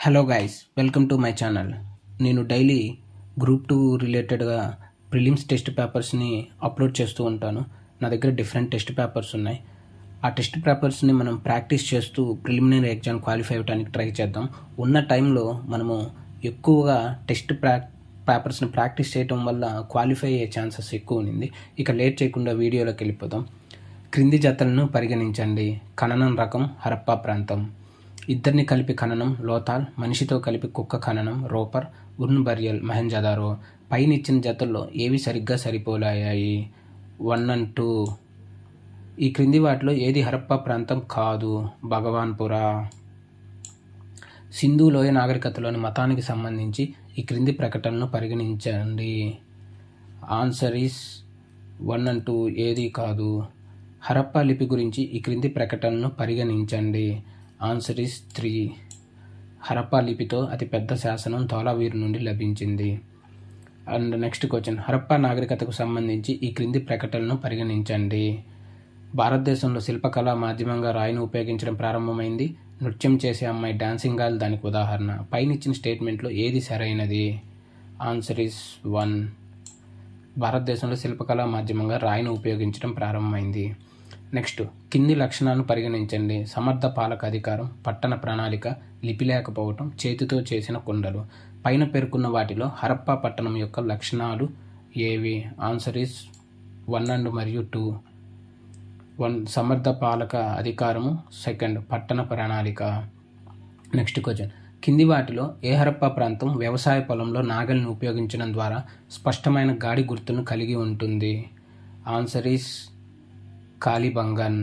Hello guys, welcome to my channel. నేను daily group 2 రిలేటెడ్గా prelims test పేపర్స్ని upload చేస్తూ ఉంటాను. నా దగ్గర డిఫరెంట్ టెస్ట్ పేపర్స్ ఉన్నాయి. ఆ టెస్ట్ పేపర్స్ని మనం ప్రాక్టీస్ చేస్తూ ప్రిలిమినరీ ఎగ్జామ్ క్వాలిఫై అవ్వడానికి ట్రై చేద్దాం. ఉన్న టైంలో మనము ఎక్కువగా టెస్ట్ పేపర్స్ని ప్రాక్టీస్ చేయడం వల్ల క్వాలిఫై అయ్యే ఛాన్సెస్ ఎక్కువ ఉంది. ఇక లేట్ చేయకుండా వీడియోలోకి వెళ్ళిపోదాం. క్రింది జతలను పరిగణించండి. ఖననం రకం హరప్పా ప్రాంతం. ఇద్దరిని కలిపి ఖననం లోథాల్, మనిషితో కలిపి కుక్క ఖననం రోపర్, ఉర్న్ బరియల్ మొహెంజదారో. పైనిచ్చిన జతల్లో ఏవి సరిగ్గా సరిపోలాయి? 1 and 2. ఈ క్రింది వాటిలో ఏది హరప్పా ప్రాంతం కాదు? భగవాన్పురా. సింధు లోయ నాగరికతలోని మతానికి సంబంధించి ఈ క్రింది ప్రకటనను పరిగణించండి. ఆన్సర్ ఈస్ 1 and 2 ఏది కాదు. హరప్పా లిపి గురించి ఈ క్రింది ప్రకటనను పరిగణించండి. Answer is 3. హరప్పా లిపితో అతిపెద్ద శాసనం ధోలావీర్ నుండి లభించింది. అండ్ నెక్స్ట్ క్వశ్చన్, హరప్పా నాగరికతకు సంబంధించి ఈ క్రింది ప్రకటనను పరిగణించండి. భారతదేశంలో శిల్పకళా మాధ్యమంగా రాయిని ఉపయోగించడం ప్రారంభమైంది. నృత్యం చేసే అమ్మాయి డాన్సింగ్ గర్ల్ దానికి ఉదాహరణ. పైనిచ్చిన స్టేట్మెంట్లో ఏది సరైనది? Answer is 1. భారతదేశంలో శిల్పకళా మాధ్యమంగా రాయిని ఉపయోగించడం ప్రారంభమైంది. నెక్స్ట్, కింది లక్షణాలను పరిగణించండి. సమర్థ పాలక అధికారం, పట్టణ ప్రణాళిక, లిపి లేకపోవటం, చేతితో చేసిన కుండలు. పైన పేర్కొన్న వాటిలో హరప్పా పట్టణం యొక్క లక్షణాలు ఏవి? Answer is 1 and 2. 1 సమర్థ పాలక అధికారము, 2 పట్టణ ప్రణాళిక. నెక్స్ట్ క్వశ్చన్, కింది వాటిలో ఏ హరప్పా ప్రాంతం వ్యవసాయ పొలంలో నాగలిని ఉపయోగించడం ద్వారా స్పష్టమైన గాడి గుర్తును కలిగి ఉంటుంది? Answer is Kalibangan.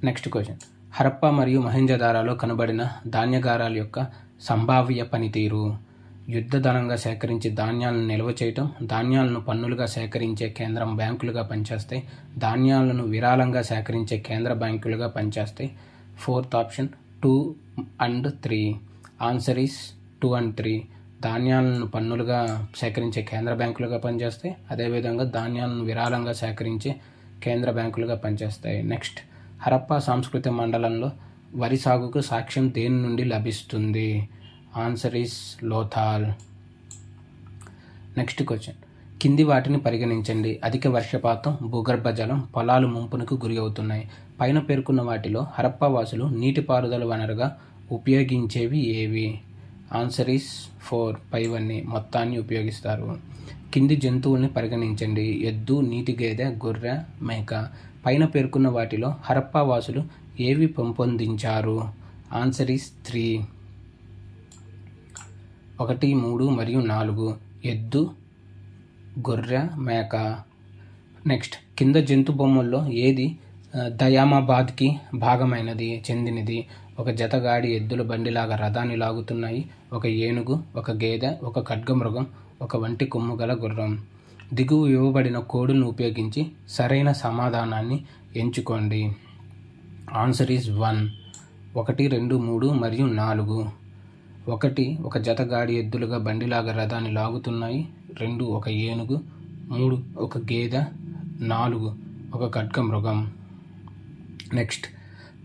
Next question, Harappa మరియు మొహెంజదారోలో కనబడిన ధాన్యగారాల యొక్క సంభావ్య పనితీరు. యుద్ధ ధనంగా సేకరించి ధాన్యాలను నిల్వ చేయటం, ధాన్యాలను పన్నులుగా సేకరించే కేంద్రం బ్యాంకులుగా పనిచేస్తాయి, ధాన్యాలను విరాళంగా సేకరించే కేంద్ర బ్యాంకులుగా పనిచేస్తాయి. 4th option 2 and 3. Answer is 2 and 3. ధాన్యాలను పన్నులుగా సేకరించే కేంద్ర బ్యాంకులుగా పనిచేస్తాయి, అదేవిధంగా ధాన్యాలను విరాళంగా సేకరించే కేంద్ర బ్యాంకులుగా పనిచేస్తాయి. నెక్స్ట్, హరప్పా సాంస్కృతిక మండలంలో వరి సాగుకు సాక్ష్యం దేని నుండి లభిస్తుంది? Answer is Lothal. Next question, కింది వాటిని పరిగణించండి. అధిక వర్షపాతం, భూగర్భ జలం, పొలాలు ముంపునకు గురి అవుతున్నాయి. పైన పేర్కొన్న వాటిలో హరప్పా వాసులు నీటిపారుదల వనరుగా ఉపయోగించేవి ఏవి? Answer is 4. పైవన్నీ మొత్తాన్ని ఉపయోగిస్తారు. కింది జంతువుల్ని పరిగణించండి. ఎద్దు, నీటి గేదె, గొర్రె, మేక. పైన పేర్కొన్న వాటిలో హరప్పా వాసులు ఏవి పెంపొందించారు? Answer is 3. 1, 3 మరియు 4. ఎద్దు, గొర్రె, మేక. నెక్స్ట్, కింద జంతు బొమ్మల్లో ఏది దయామాబాద్కి భాగమైనది చెందినది? ఒక జతగాడి ఎద్దుల బండిలాగా రథాన్ని లాగుతున్నాయి. ఒక ఏనుగు, ఒక గేదె, ఒక ఖడ్గమృగం, ఒక వంటి కొమ్ము గల గుర్రం. దిగువ ఇవ్వబడిన కోడును ఉపయోగించి సరైన సమాధానాన్ని ఎంచుకోండి. Answer is 1. 1, 2, 3 మరియు 4. 1 ఒక జతగాడి ఎద్దులుగా బండిలాగా రథాన్ని లాగుతున్నాయి. 2 ఒక ఏనుగు. 3 ఒక గేదె. 4 ఒక ఖడ్గమృగం. నెక్స్ట్,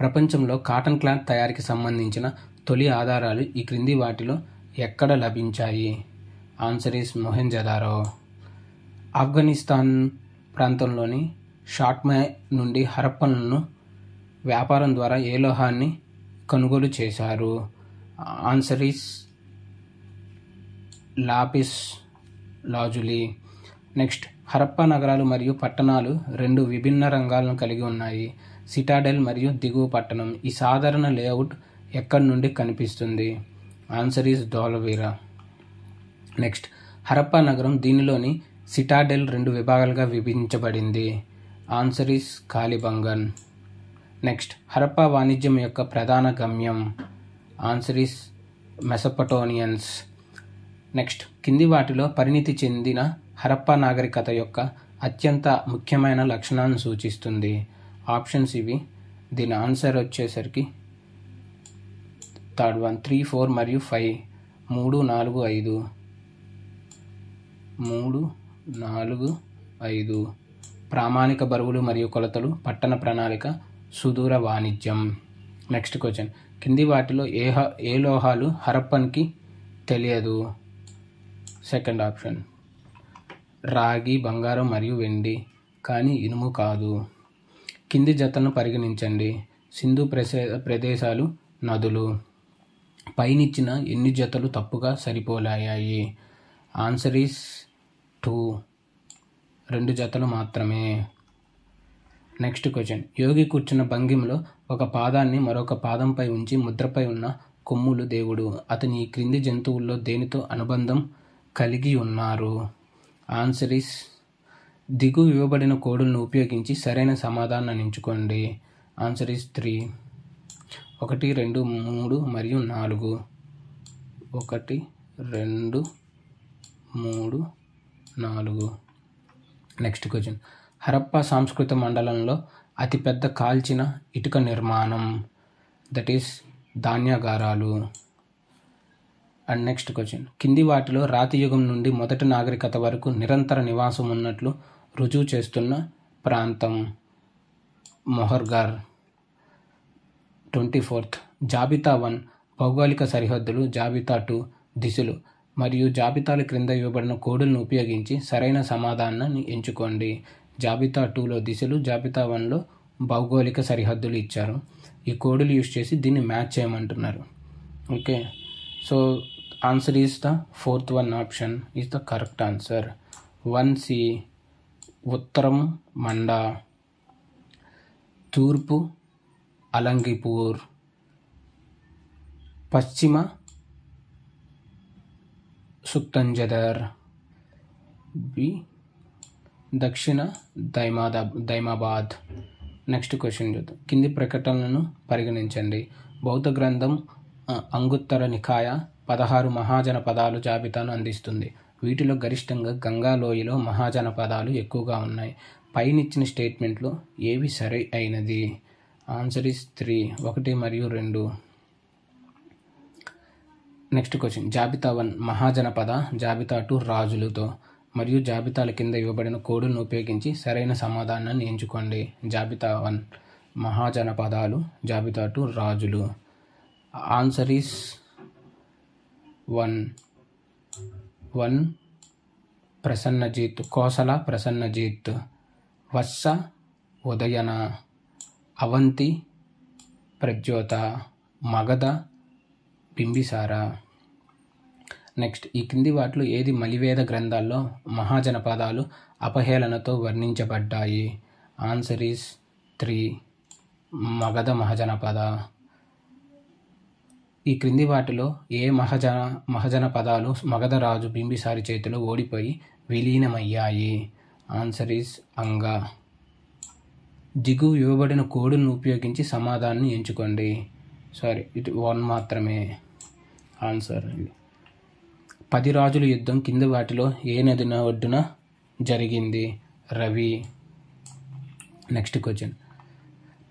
ప్రపంచంలో కాటన్ క్లాత్ తయారీకి సంబంధించిన తొలి ఆధారాలు ఈ క్రింది వాటిలో ఎక్కడ లభించాయి? Answer is Mohenjodaro. ఆఫ్ఘనిస్తాన్ ప్రాంతంలోని షాట్మే నుండి హరప్పన్లను వ్యాపారం ద్వారా ఏ లోహాన్ని కొనుగోలు చేశారు? Answer is lapis లాజులి. Next, Harappa నగరాలు మరియు పట్టణాలు 2 విభిన్న రంగాలను కలిగి ఉన్నాయి. సిటాడెల్ మరియు దిగువ పట్టణం. ఈ సాధారణ లేఅవుట్ ఎక్కడి నుండి కనిపిస్తుంది? Answer is Dholavira. Next, Harappa నగరం దీనిలోని సిటాడెల్ 2 విభాగాలుగా విభజించబడింది. Answer is Kalibangan. Next, Harappa వాణిజ్యం యొక్క ప్రధాన గమ్యం? Answer is మెసొపటోమియన్స్. నెక్స్ట్, కింది వాటిలో పరిణితి చెందిన హరప్పా నాగరికత యొక్క అత్యంత ముఖ్యమైన లక్షణాలను సూచిస్తుంది? ఆప్షన్స్ ఇవి. దీని ఆన్సర్ వచ్చేసరికి 3rd one 3, 4 మరియు 5. 3, 4, 5. 3, 4, 5. ప్రామాణిక బరువులు మరియు కొలతలు, పట్టణ ప్రణాళిక, సుదూర వాణిజ్యం. నెక్స్ట్ క్వశ్చన్, కింది వాటిలో ఏ లోహాలు హరప్పన్కి తెలియదు? సెకండ్ ఆప్షన్ రాగి, బంగారం మరియు వెండి, కానీ ఇనుము కాదు. కింది జతలను పరిగణించండి. సింధు ప్రదేశాలు, నదులు. పైనిచ్చిన ఎన్ని జతలు తప్పుగా సరిపోలాయి? ఆన్సర్ ఈస్ 2, 2 జతలు మాత్రమే. Next question. యోగి కూర్చున్న భంగిమలో ఒక పాదాన్ని మరొక పాదంపై ఉంచి ముద్రపై ఉన్న కొమ్ములు దేవుడు. అతని ఈ క్రింది జంతువుల్లో దేనితో అనుబంధం కలిగి ఉన్నారు? ఆన్సర్ ఈస్ దిగు ఇవ్వబడిన కోడులను ఉపయోగించి సరైన సమాధానాన్ని ఎంచుకోండి. Answer is 3. 1, 2, 3 మరియు 4. 1, 2, 3, 4. Next question. హరప్పా సాంస్కృతిక మండలంలో అతిపెద్ద కాల్చిన ఇటుక నిర్మాణం, దట్ ఈస్ ధాన్యాగారాలు. And next question. కింది వాటిలో రాతి యుగం నుండి మొదటి నాగరికత వరకు నిరంతర నివాసం ఉన్నట్లు రుజువు చేస్తున్న ప్రాంతం? మొహర్ఘర్. 24th. జాబితా 1 భౌగోళిక సరిహద్దులు, జాబితా 2 దిశలు మరియు జాబితాల క్రింద ఇవ్వబడిన కోడులను ఉపయోగించి సరైన సమాధానాన్ని ఎంచుకోండి. జాబితా 2లో దిశలు, జాబితా 1లో భౌగోళిక సరిహద్దులు ఇచ్చారు. ఈ కోడులు యూజ్ చేసి దీన్ని మ్యాచ్ చేయమంటున్నారు. Okay, so answer is the 4th one option is the correct answer. 1C ఉత్తరం మండా, తూర్పు అలంగిపూర్, పశ్చిమ సుక్తంజదర్, బి దక్షిణ దైమాబాద్. నెక్స్ట్ క్వశ్చన్ చూద్దాం. కింది ప్రకటనలను పరిగణించండి. బౌద్ధ గ్రంథం అంగుత్తర నికాయ 16 మహాజనపదాలు జాబితాను అందిస్తుంది. వీటిలో గరిష్టంగా గంగా లోయలో మహాజనపదాలు ఎక్కువగా ఉన్నాయి. పైనిచ్చిన స్టేట్మెంట్లో ఏవి సరి అయినది? ఆన్సర్ ఈస్ 3, 1 మరియు 2. Next question. జాబితా 1 మహాజనపద, జాబితా 2 రాజులతో మరియు జాబితాల కింద ఇవ్వబడిన కోడులను ఉపయోగించి సరైన సమాధానాన్ని ఎంచుకోండి. జాబితా 1 మహాజనపదాలు, జాబితా 2 రాజులు. Answer is 1 Prasannajit, Kosala Prasannajit, Vatsa Udayana, Avanti Pradyota, Magadha Bimbisara. Next. ఈ కింది వాటిలో ఏది మలివేద గ్రంథాల్లో మహాజనపదాలు అపహేళనతో వర్ణించబడ్డాయి? ఆన్సర్ ఈస్ 3 మగధ మహాజనపద. ఈ క్రింది వాటిలో ఏ మహాజనపదాలు మగధరాజు బింబిసారి చేతిలో ఓడిపోయి విలీనమయ్యాయి? ఆన్సర్ ఈస్ అంగ. దిగువ ఇవ్వబడిన కోడును ఉపయోగించి సమాధానాన్ని ఎంచుకోండి. ఇటు 1 మాత్రమే ఆన్సర్. 10 రాజుల యుద్ధం కింది వాటిలో ఏ నది ఒడ్డున జరిగింది? రవి. Next question.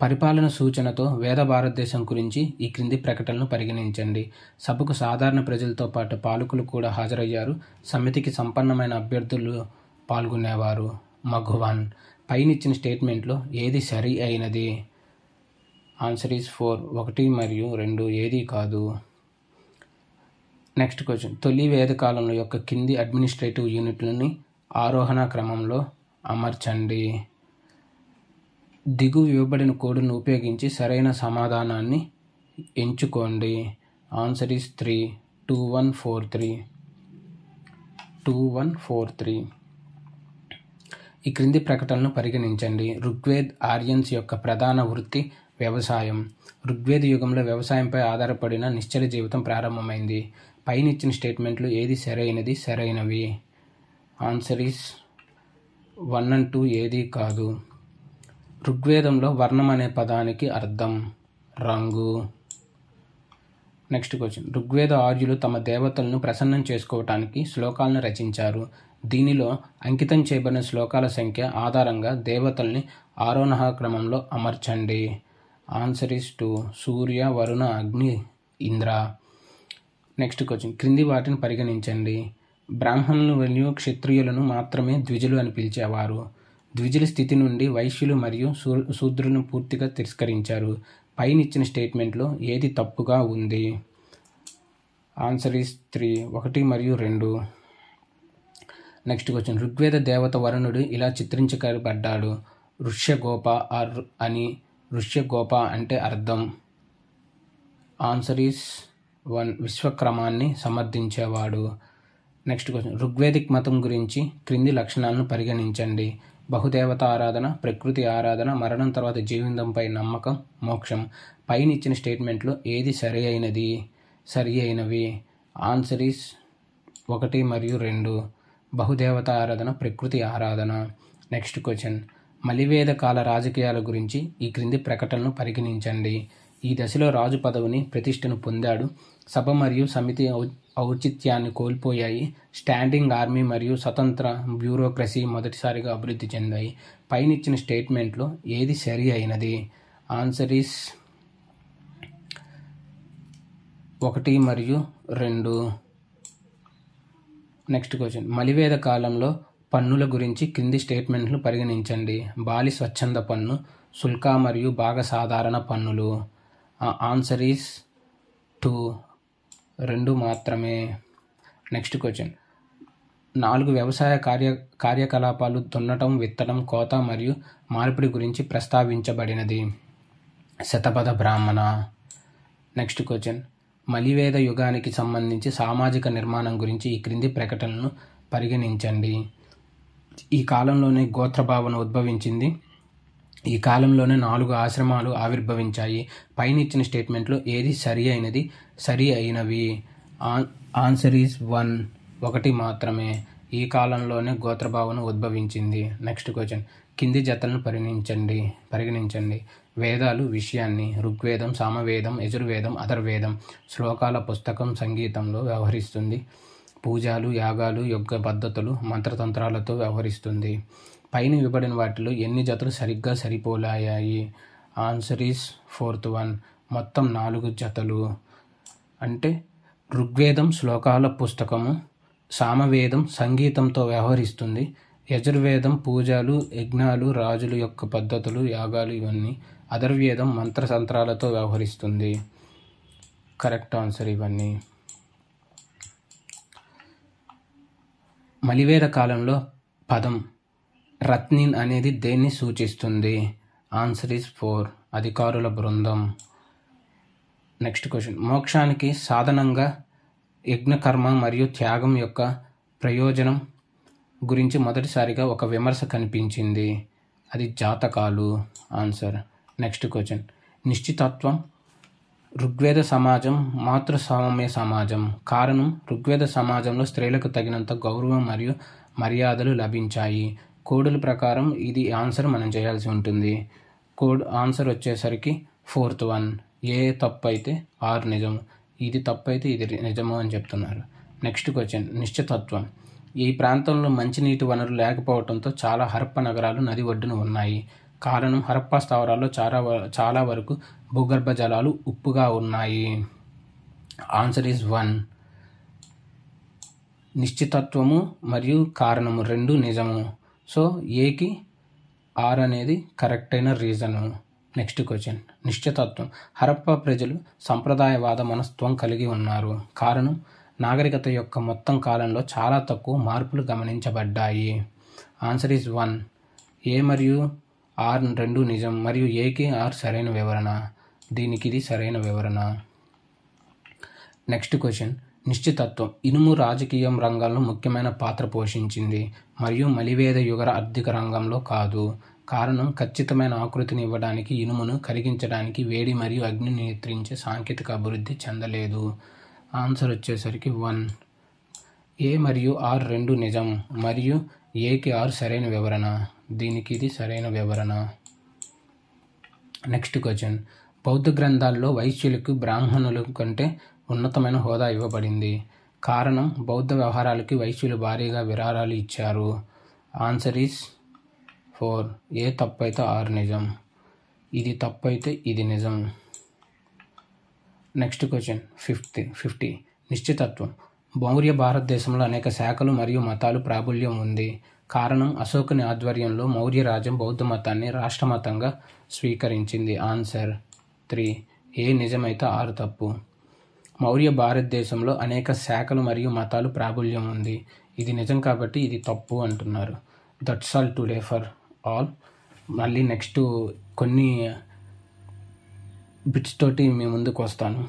పరిపాలన సూచనతో వేద భారతదేశం గురించి ఈ క్రింది ప్రకటనలు పరిగణించండి. సభకు సాధారణ ప్రజలతో పాటు పాలకులు కూడా హాజరయ్యారు. సమితికి సంపన్నమైన అభ్యర్థులు పాల్గొనేవారు. మఘువన్. పైనిచ్చిన స్టేట్మెంట్లో ఏది సరి అయినది? ఆన్సర్ ఈస్ 4, 1 మరియు 2 ఏది కాదు. Next question. తొలి వేదకాలంలో యొక్క కింది అడ్మినిస్ట్రేటివ్ యూనిట్లని ఆరోహణ క్రమంలో అమర్చండి. దిగువ ఇవ్వబడిన కోడ్ను ఉపయోగించి సరైన సమాధానాన్ని ఎంచుకోండి. Answer is 3, 2143. 2143. ఈ క్రింది ప్రకటనను పరిగణించండి. ఋగ్వేద్ ఆర్యన్స్ యొక్క ప్రధాన వృత్తి వ్యవసాయం. ఋగ్వేద యుగంలో వ్యవసాయంపై ఆధారపడిన నిశ్చల జీవితం ప్రారంభమైంది. పైనిచ్చిన స్టేట్మెంట్లు ఏది సరైనవి? ఆన్సర్ ఈస్ 1 and 2 ఏది కాదు. ఋగ్వేదంలో వర్ణం అనే పదానికి అర్థం రంగు. Next question. ఋగ్వేద ఆర్యులు తమ దేవతలను ప్రసన్నం చేసుకోవటానికి శ్లోకాలను రచించారు. దీనిలో అంకితం చేయబడిన శ్లోకాల సంఖ్య ఆధారంగా దేవతల్ని ఆరోహణ క్రమంలో అమర్చండి. ఆన్సర్ ఈస్ 2, సూర్య, వరుణ, అగ్ని, ఇంద్ర. Next question. క్రింది వాటిని పరిగణించండి. బ్రాహ్మణులు మరియు క్షత్రియులను మాత్రమే ద్విజులు అని పిలిచేవారు. ద్విజుల స్థితి నుండి వైశ్యులు మరియు శూద్రులను పూర్తిగా తిరస్కరించారు. పైన ఇచ్చిన స్టేట్మెంట్లో ఏది తప్పుగా ఉంది? ఆన్సర్ ఈస్ 3, 1 మరియు 2. Next question. ఋగ్వేద దేవత వరుణుడు ఇలా చిత్రించబడ్డాడు. ఋష్యగోప అని. ఋష్యగోప అంటే అర్థం. ఆన్సర్ ఈస్ 1, విశ్వక్రమాన్ని సమర్థించేవాడు. Next question. ఋగ్వేదిక్ మతం గురించి క్రింది లక్షణాలను పరిగణించండి. బహుదేవత ఆరాధన, ప్రకృతి ఆరాధన, మరణం తర్వాత జీవితంపై నమ్మకం, మోక్షం. పైన ఇచ్చిన స్టేట్మెంట్లో ఏది సరి అయినవి? ఆన్సర్ ఈస్ 1 మరియు 2, బహుదేవత ఆరాధన, ప్రకృతి ఆరాధన. Next question. మలివేద కాల రాజకీయాల గురించి ఈ క్రింది ప్రకటనలు పరిగణించండి. ఈ దశలో రాజు పదవిని ప్రతిష్టను పొందాడు. సభ మరియు సమితి ఔచిత్యాన్ని కోల్పోయాయి. స్టాండింగ్ ఆర్మీ మరియు స్వతంత్ర బ్యూరోక్రసీ మొదటిసారిగా అభివృద్ధి చెందాయి. పైన ఇచ్చిన స్టేట్మెంట్లో ఏది సరి అయినది? ఆన్సర్ ఈస్ 1 మరియు 2. Next question. మలివేద కాలంలో పన్నుల గురించి క్రింది స్టేట్మెంట్లు పరిగణించండి. బాలి స్వచ్ఛంద పన్ను, శుల్క మరియు బాగా సాధారణ పన్నులు. ఆన్సర్ ఈస్ 2, 2 మాత్రమే. Next question. 4 వ్యవసాయ కార్యకలాపాలు దున్నటం, విత్తడం, కోత మరియు మార్పిడి గురించి ప్రస్తావించబడినది. శతపథ బ్రాహ్మణ. Next question. మలివేద యుగానికి సంబంధించి సామాజిక నిర్మాణం గురించి ఈ క్రింది ప్రకటనలను పరిగణించండి. ఈ కాలంలోనే గోత్రభావన ఉద్భవించింది. ఈ కాలంలోనే 4 ఆశ్రమాలు ఆవిర్భవించాయి. పైన ఇచ్చిన స్టేట్మెంట్లో ఏది సరి అయినవి? ఆన్సర్ ఈస్ 1 మాత్రమే. ఈ కాలంలోనే గోత్రభావన ఉద్భవించింది. Next question. కింది జతలను పరిగణించండి. వేదాలు విషయాన్ని. ఋగ్వేదం, సామవేదం, యజుర్వేదం, అథర్వేదం. శ్లోకాల పుస్తకం సంగీతంలో వ్యవహరిస్తుంది. పూజలు, యాగాలు, యజ్ఞ పద్ధతులు, మంత్రతంత్రాలతో వ్యవహరిస్తుంది. పైన ఇవ్వబడిన వాటిలో ఎన్ని జతలు సరిగ్గా సరిపోలాయి? ఆన్సర్ ఈస్ 4th one, మొత్తం 4 జతలు. అంటే ఋగ్వేదం శ్లోకాల పుస్తకము, సామవేదం సంగీతంతో వ్యవహరిస్తుంది, యజుర్వేదం పూజలు, యజ్ఞాలు, రాజుల యొక్క పద్ధతులు, యాగాలు ఇవన్నీ, అథర్వేదం మంత్రతంత్రాలతో వ్యవహరిస్తుంది. కరెక్ట్ ఆన్సర్ ఇవన్నీ. మలివేద కాలంలో పదం రత్నిన్ అనేది దేన్ని సూచిస్తుంది? ఆన్సర్ ఈస్ 4, అధికారుల బృందం. Next question. మోక్షానికి సాధనంగా యజ్ఞకర్మ మరియు త్యాగం యొక్క ప్రయోజనం గురించి మొదటిసారిగా ఒక విమర్శ కనిపించింది. అది జాతకాలు. ఆన్సర్. Next question. నిశ్చితత్వం. ఋగ్వేద సమాజం మాతృస్వామ్య సమాజం. కారణం ఋగ్వేద సమాజంలో స్త్రీలకు తగినంత గౌరవం మరియు మర్యాదలు లభించాయి. కోడుల ప్రకారం ఇది ఆన్సర్ మనం చేయాల్సి ఉంటుంది. కోడ్ ఆన్సర్ వచ్చేసరికి 4th one. ఏ తప్పు అయితే ఆర్ నిజం, ఇది తప్పు అయితే ఇది నిజము అని చెప్తున్నారు. Next question. నిశ్చితత్వం. ఈ ప్రాంతంలో మంచినీటి వనరులు లేకపోవడంతో చాలా హరప్ప నగరాలు నది ఒడ్డున ఉన్నాయి. కారణం హరప్పా స్థావరాల్లో చాలా వరకు భూగర్భ జలాలు ఉప్పుగా ఉన్నాయి. Answer is 1. నిశ్చితత్వము మరియు కారణము 2 నిజము. సో ఏకి ఆర్ అనేది కరెక్ట్ అయిన రీజను. Next question. నిశ్చితత్వం. హరప్పా ప్రజలు సంప్రదాయవాద మనస్తత్వం కలిగి ఉన్నారు. కారణం నాగరికత యొక్క మొత్తం కాలంలో చాలా తక్కువ మార్పులు గమనించబడ్డాయి. Answer is 1. ఏ మరియు ఆర్ 2 నిజం మరియు ఏకి ఆర్ సరైన వివరణ. దీనికి ఇది సరైన వివరణ. Next question. నిశ్చితత్వం. ఇనుము రాజకీయ రంగంలో ముఖ్యమైన పాత్ర పోషించింది మరియు మలివేద యుగ ఆర్థిక రంగంలో కాదు. కారణం ఖచ్చితమైన ఆకృతిని ఇవ్వడానికి ఇనుమును కరిగించడానికి వేడి మరియు అగ్నిని నియంత్రించే సాంకేతిక అభివృద్ధి చెందలేదు. ఆన్సర్ వచ్చేసరికి 1. ఏ మరియు ఆర్ 2 నిజం మరియు ఏకి ఆర్ సరైన వివరణ. దీనికి ఇది సరైన వివరణ. Next question. బౌద్ధ గ్రంథాల్లో వైశ్యులకు బ్రాహ్మణుల కంటే ఉన్నతమైన హోదా ఇవ్వబడింది. కారణం బౌద్ధ వ్యవహారాలకి వైశ్యులు భారీగా విరాళాలు ఇచ్చారు. Answer is 4. ఏ తప్పు అయితే ఆర్ నిజం, ఇది తప్పు అయితే ఇది నిజం. Next question. 50. నిశ్చితత్వం. మౌర్య భారతదేశంలో అనేక శాఖలు మరియు మతాలు ప్రాబల్యం ఉంది. కారణం అశోకుని ఆధ్వర్యంలో మౌర్య రాజ్యం బౌద్ధ మతాన్ని రాష్ట్రమతంగా స్వీకరించింది. ఆన్సర్. 3. ఏ నిజమైతే 6 తప్పు. మౌర్య భారతదేశంలో అనేక శాఖలు మరియు మతాలు ప్రాబల్యం ఉంది. ఇది నిజం కాబట్టి ఇది తప్పు అంటున్నారు. That's all today for all. మళ్ళీ నెక్స్ట్ కొన్ని బిట్స్ తోటి మీ ముందుకు వస్తాను.